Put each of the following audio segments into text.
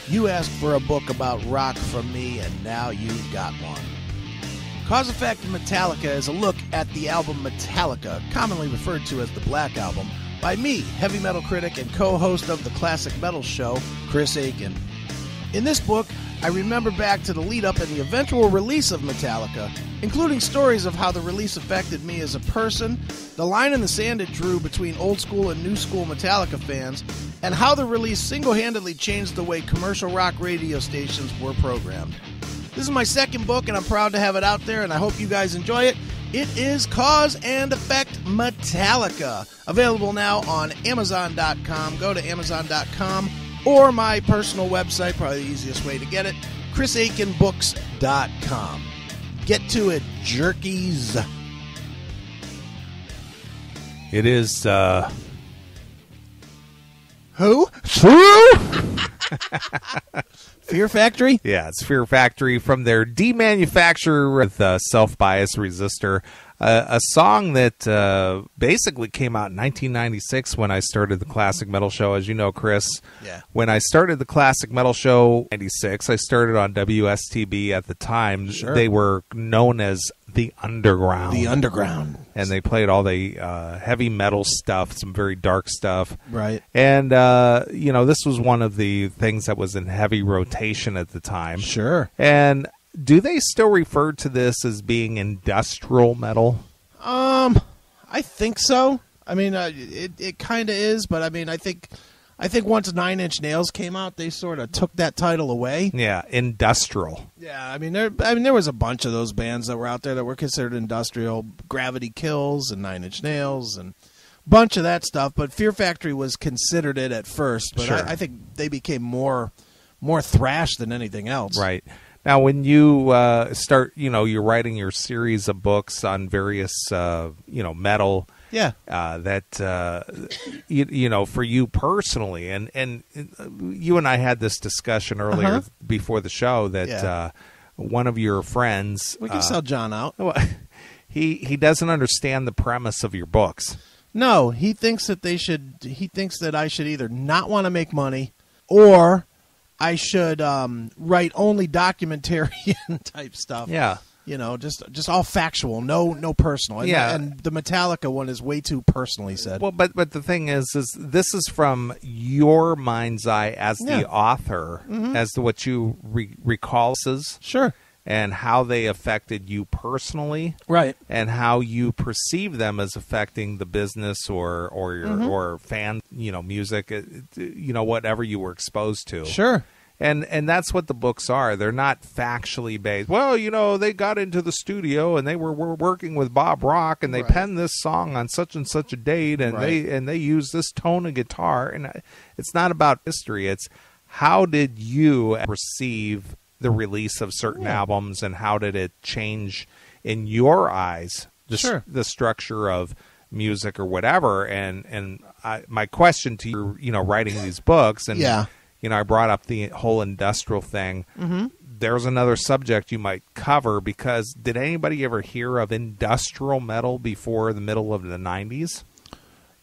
You asked for a book about rock from me, and now you've got one. Cause Effect Metallica is a look at the album Metallica, commonly referred to as the Black Album, by me, heavy metal critic and co-host of the Classic Metal Show, Chris Aiken. In this book, I remember back to the lead-up and the eventual release of Metallica, including stories of how the release affected me as a person, the line in the sand it drew between old-school and new-school Metallica fans, and how the release single-handedly changed the way commercial rock radio stations were programmed. This is my second book, and I'm proud to have it out there, and I hope you guys enjoy it. It is Cause and Effect Metallica, available now on Amazon.com. Go to Amazon.com. Or my personal website, probably the easiest way to get it, chrisaikenbooks.com. Get to it, jerkies. It is, Who? Fear Factory? Yeah, it's Fear Factory from their demanufacture with Self-Bias Resistor. A song that basically came out in 1996 when I started the Classic Metal Show. As you know, Chris, when I started the Classic Metal Show in 96, I started on WSTB at the time. Sure. They were known as The Underground. The Underground. And they played all the heavy metal stuff, some very dark stuff. Right. And, this was one of the things that was in heavy rotation at the time. Sure. And do they still refer to this as being industrial metal? I think so. I mean, it kind of is, but I mean, I think once Nine Inch Nails came out, they sort of took that title away. Yeah, industrial. Yeah, I mean, there was a bunch of those bands that were out there that were considered industrial. Gravity Kills and Nine Inch Nails and a bunch of that stuff. But Fear Factory was considered it at first, but Sure. I think they became more thrash than anything else. Right. Now, when you start, you're writing your series of books on various, metal. Yeah. For you personally, and you and I had this discussion earlier before the show that one of your friends, We can sell John out. he doesn't understand the premise of your books. No, he thinks that he thinks that I should either not want to make money or I should write only documentarian type stuff. Yeah. Just all factual, no personal. And the Metallica one is way too personal, he said. Well, but the thing is this is from your mind's eye as the author, as to what you recall, Sure. and how they affected you personally, Right. and how you perceive them as affecting the business or your fan, music, whatever you were exposed to. Sure. And that's what the books are. They're not factually based. Well, they got into the studio and they were working with Bob Rock and they penned this song on such and such a date and they used this tone of guitar. And it's not about history. It's how did you perceive the release of certain albums and how did it change in your eyes the structure of music or whatever. And my question to you, writing these books and I brought up the whole industrial thing. Mm-hmm. There's another subject you might cover because did anybody ever hear of industrial metal before the middle of the 90s?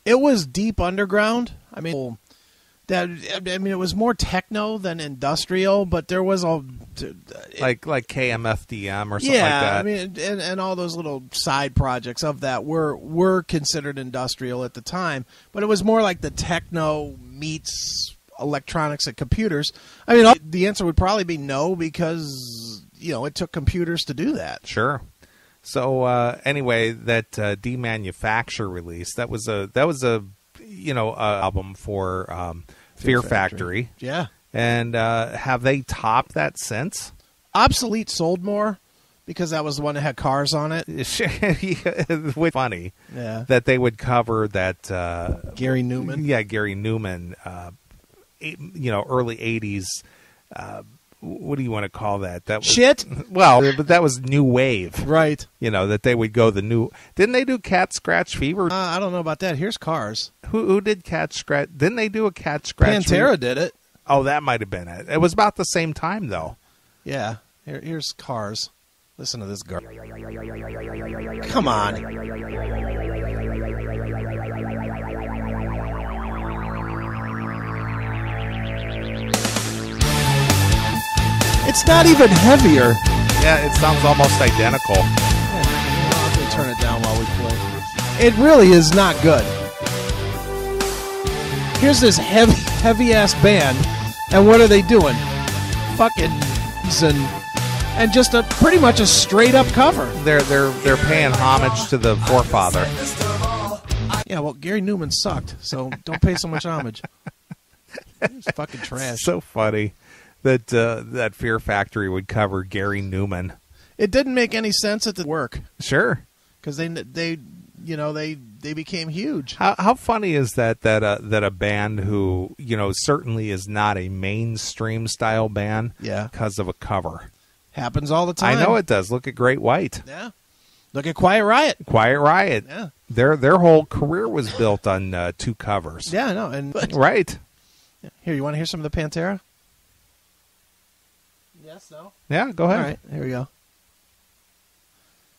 It was deep underground. I mean, it was more techno than industrial, but there was all like KMFDM or something like that. I mean, and all those little side projects of that were considered industrial at the time, but it was more like the techno meets electronics and computers. I mean, the answer would probably be no because it took computers to do that. Sure. So anyway, that demanufacture release that was a album for Fear Factory. Yeah. And have they topped that since? Obsolete sold more because that was the one that had cars on it. It's funny that they would cover that Gary Newman. Yeah, Gary Newman. Early 80s. What do you want to call that? That was, shit. Well, but that was new wave, right? That they would go the new. Didn't they do Cat Scratch Fever? I don't know about that. Here's Cars. Who did Cat Scratch? Didn't they do a Cat Scratch? Pantera did it. Oh, that might have been it. It was about the same time, though. Yeah. Here's Cars. Listen to this girl. Come on. It's not even heavier. Yeah, it sounds almost identical. Let me turn it down while we play. It really is not good. Here's this heavy-ass band, and what are they doing? Fucking and just pretty much a straight-up cover. They're paying homage to the forefather. Yeah, well, Gary Newman sucked, so don't pay so much homage. It's fucking trash. So funny that Fear Factory would cover Gary Newman. It didn't make any sense at the work. Sure, because they became huge. How funny is that a band who certainly is not a mainstream style band, because of a cover. Happens all the time. I know it does. Look at Great White. Yeah. Look at Quiet Riot. Quiet Riot. Yeah. Their whole career was built on 2 covers. Yeah, I know. Right. Here, you want to hear some of the Pantera? Yes, no? Yeah, go ahead. All right, here we go.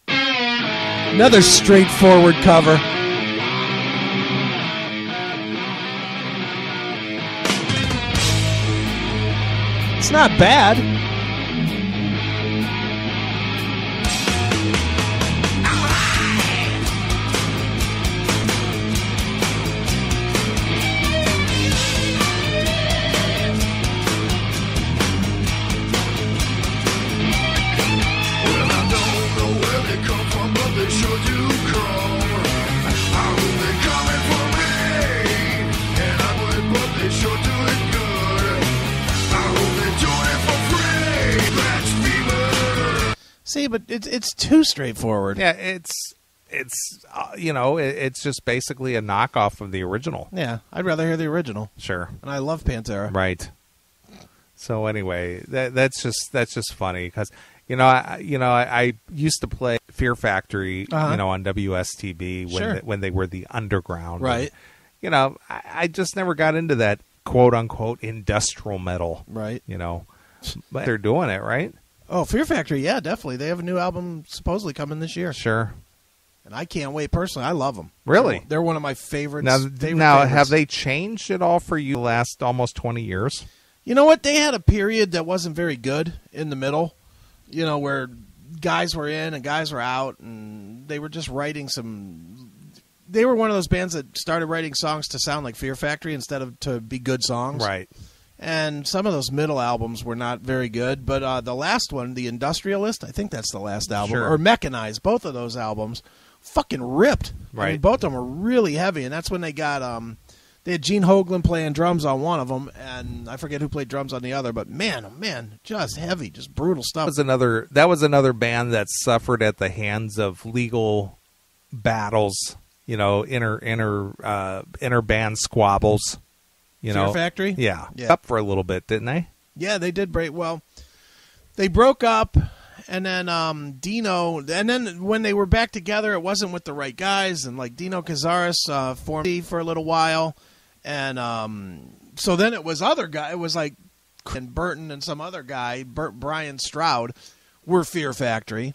Another straightforward cover. It's not bad. See, but it's too straightforward. Yeah, it's it's just basically a knockoff of the original. Yeah, I'd rather hear the original. Sure. And I love Pantera. Right. So anyway, that's just funny because I used to play Fear Factory on WSTB when they were the underground. Right. And, I just never got into that quote unquote industrial metal. Right. But they're doing it, right? Oh, Fear Factory, yeah, definitely. They have a new album supposedly coming this year. Sure. And I can't wait personally. I love them. Really? They're one of my favorites. Now, have they changed at all for you the last almost 20 years? You know what? They had a period that wasn't very good in the middle, where guys were in and guys were out, and they were just writing they were one of those bands that started writing songs to sound like Fear Factory instead of to be good songs. Right. And some of those middle albums were not very good, but the last one, The Industrialist, I think that's the last album, sure. or Mechanized, both of those albums, fucking ripped. Right. I mean, both of them were really heavy, and that's when they got they had Gene Hoglan playing drums on one of them, and I forget who played drums on the other, but man, oh man, just heavy, just brutal stuff. That was another band that suffered at the hands of legal battles, inner band squabbles. Fear Factory? Yeah. Up for a little bit, didn't they? Yeah, they did break. Well, they broke up, and then Dino, and then when they were back together, it wasn't with the right guys, and like Dino Cazares formed for a little while, and so then it was other guy. It was like and Burton and some other guy, Brian Stroud, were Fear Factory,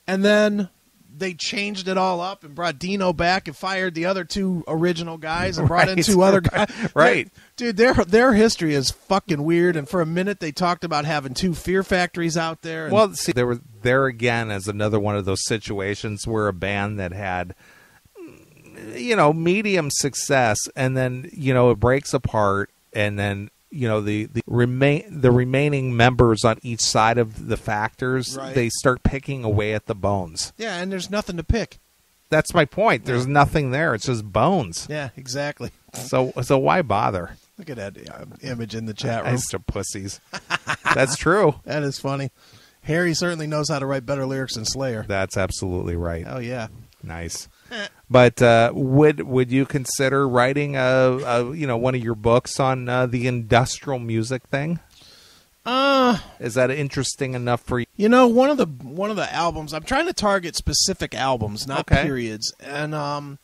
and then they changed it all up and brought Dino back and fired the other 2 original guys and brought in 2 other guys. Right. Dude, their history is fucking weird, and for a minute they talked about having 2 Fear Factories out there. Well, see, there again as another one of those situations where a band that had medium success, and then it breaks apart, and then the remaining members on each side of the factors, right. They start picking away at the bones. Yeah, and there's nothing to pick. That's my point. There's nothing there. It's just bones. Yeah, exactly. So why bother? Look at that image in the chat room. Extra pussies. That's true. That is funny. Harry certainly knows how to write better lyrics than Slayer. That's absolutely right. Oh yeah. Nice. But would you consider writing one of your books on the industrial music thing? Is that interesting enough for you? One of the albums, I'm trying to target specific albums, not periods. And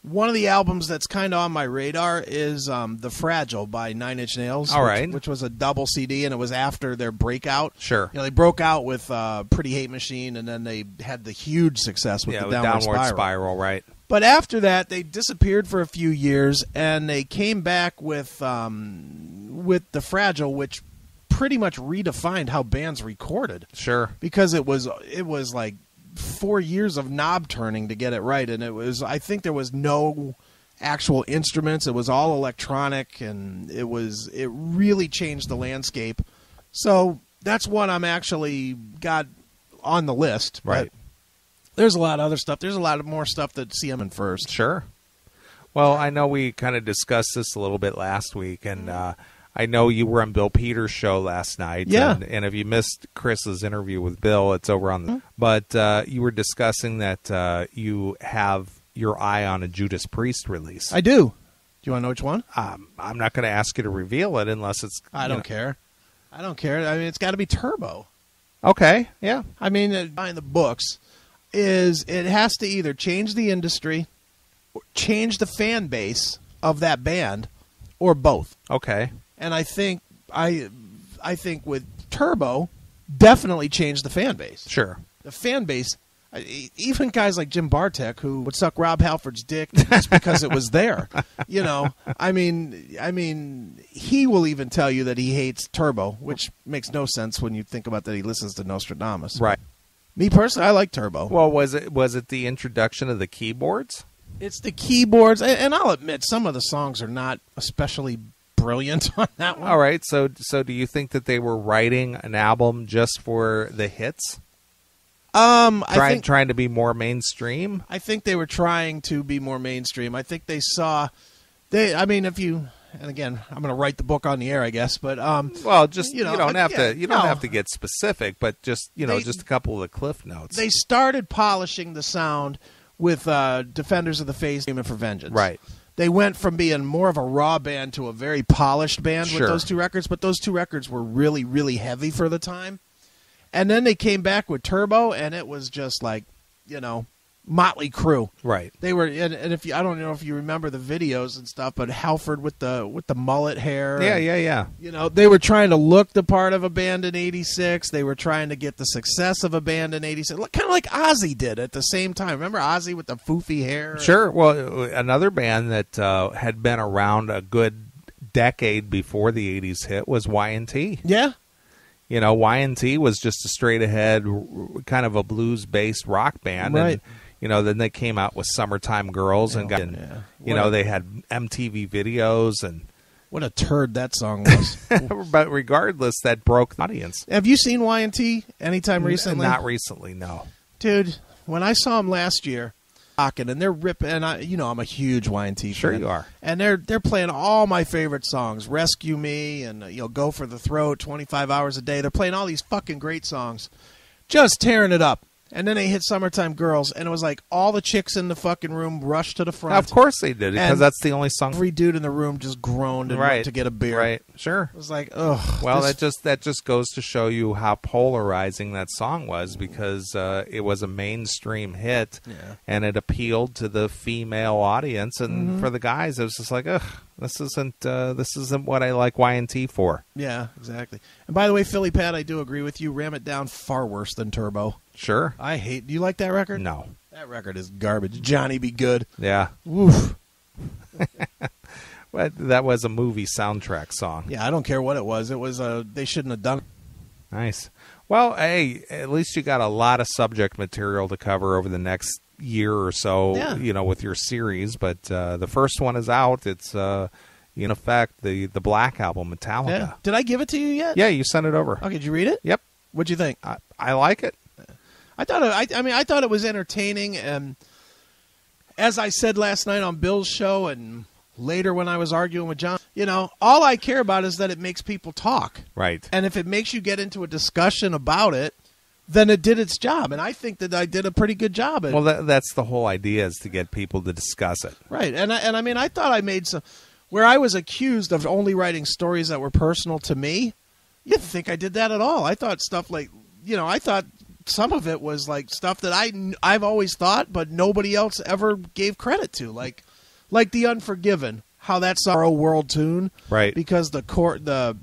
one of the albums that's kind of on my radar is The Fragile by Nine Inch Nails. All right. Which was a double CD, and it was after their breakout. Sure. They broke out with Pretty Hate Machine, and then they had the huge success with the Downward Spiral. Right. But after that, they disappeared for a few years, and they came back with The Fragile, which pretty much redefined how bands recorded. Sure. Because it was like 4 years of knob turning to get it right, and I think there was no actual instruments. It was all electronic, and it really changed the landscape. So that's what I'm actually got on the list. Right. There's a lot of other stuff. There's a lot more stuff that see them in first. Sure. Well, I know we kind of discussed this a little bit last week, and I know you were on Bill Peters' show last night. Yeah. And if you missed Chris's interview with Bill, it's over on the... But you were discussing that you have your eye on a Judas Priest release. I do. Do you want to know which one? I'm not going to ask you to reveal it unless it's... I don't care. I don't care. I mean, it's got to be Turbo. Okay, yeah. I mean, buying the books is it has to either change the industry, or change the fan base of that band, or both. Okay. And I think with Turbo, definitely changed the fan base. Sure. The fan base, even guys like Jim Bartek, who would suck Rob Halford's dick just because it was there. You know, I mean, he will even tell you that he hates Turbo, which makes no sense when you think about that he listens to Nostradamus. Right. Me personally, I like Turbo. Well, was it the introduction of the keyboards? It's the keyboards, and I'll admit some of the songs are not especially brilliant on that one. All right, so do you think that they were writing an album just for the hits? Trying to be more mainstream? I think they were trying to be more mainstream. I think they saw and again, I'm going to write the book on the air, I guess, but well, just you don't have to get specific, but just just a couple of the cliff notes. They started polishing the sound with Defenders of the Faith, Screaming for Vengeance. Right. They went from being more of a raw band to a very polished band Sure. with those two records, but those two records were really, really heavy for the time. And then they came back with Turbo, and it was just like, Motley Crue. Right. They were, and if I don't know if you remember the videos and stuff, but Halford with the mullet hair. Yeah. They were trying to look the part of a band in '86. They were trying to get the success of a band in '86, kind of like Ozzy did at the same time. Remember Ozzy with the foofy hair? Sure. Well, another band that had been around a good decade before the '80s hit was Y&T. Yeah. Y&T was just a straight ahead, kind of a blues based rock band, right? And then they came out with Summertime Girls, and they had MTV videos, and what a turd that song was. But regardless, that broke the audience. Have you seen Y&T anytime recently? Not recently, no. Dude, when I saw them last year, and they're ripping, and I'm a huge Y&T fan. Sure you are. And they're playing all my favorite songs, Rescue Me and Go for the Throat, 25 Hours a Day. They're playing all these fucking great songs, just tearing it up. And then they hit Summertime Girls, and it was like all the chicks in the fucking room rushed to the front. Now, of course they did, because that's the only song. Every dude in the room just groaned and went to get a beer. Right, sure. It was like, ugh. Well, that just goes to show you how polarizing that song was, because it was a mainstream hit, and it appealed to the female audience, and for the guys, it was just like, ugh, this isn't what I like Y&T for. Yeah, exactly. And by the way, Philly Pat, I do agree with you. Ram It Down, far worse than Turbo. Sure. Do you like that record? No. That record is garbage. Johnny Be Good. Yeah. Oof. Well, that was a movie soundtrack song. Yeah, I don't care what it was. It was they shouldn't have done it. Nice. Well, hey, at least you got a lot of subject material to cover over the next year or so, with your series. But the first one is out. It's, in effect, the Black Album, Metallica. Yeah. Did I give it to you yet? Yeah, you sent it over. Okay, did you read it? Yep. What'd you think? I like it. I thought it was entertaining, and as I said last night on Bill's show, and later when I was arguing with John, all I care about is that it makes people talk. Right. And if it makes you get into a discussion about it, then it did its job, and I think that I did a pretty good job at it. Well, that's the whole idea, is to get people to discuss it. Right. And I thought I made some where I was accused of only writing stories that were personal to me. You didn't think I did that at all. I thought stuff like, I thought some of it was like stuff that I've always thought, but nobody else ever gave credit to, like The Unforgiven, how that's our world tune, right? Because the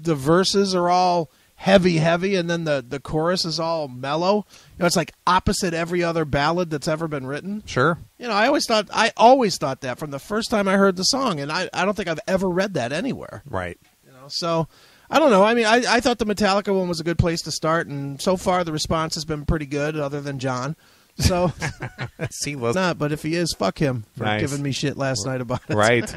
verses are all heavy, and then the chorus is all mellow. It's like opposite every other ballad that's ever been written. Sure. I always thought that from the first time I heard the song, and I don't think I've ever read that anywhere. Right. So I don't know. I mean, I thought the Metallica one was a good place to start, and so far the response has been pretty good, other than John. So, not. But if he is, fuck him for giving me shit last night about it. Right.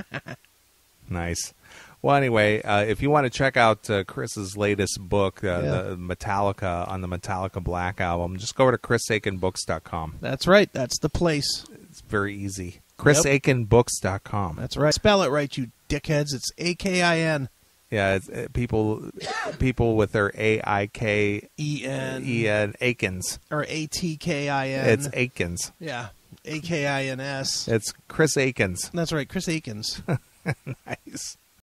Nice. Well, anyway, if you want to check out Chris's latest book, the Metallica on the Metallica Black Album, just go over to chrisaikenbooks.com. That's right. That's the place. It's very easy. chrisaikenbooks.com. That's right. Spell it right, you dickheads. It's AKIN. Yeah, it's, people with their AIKEN Aikens or ATKIN. It's Aikens. Yeah, AKINS. It's Chris Aikens. That's right, Chris Aikens. Nice.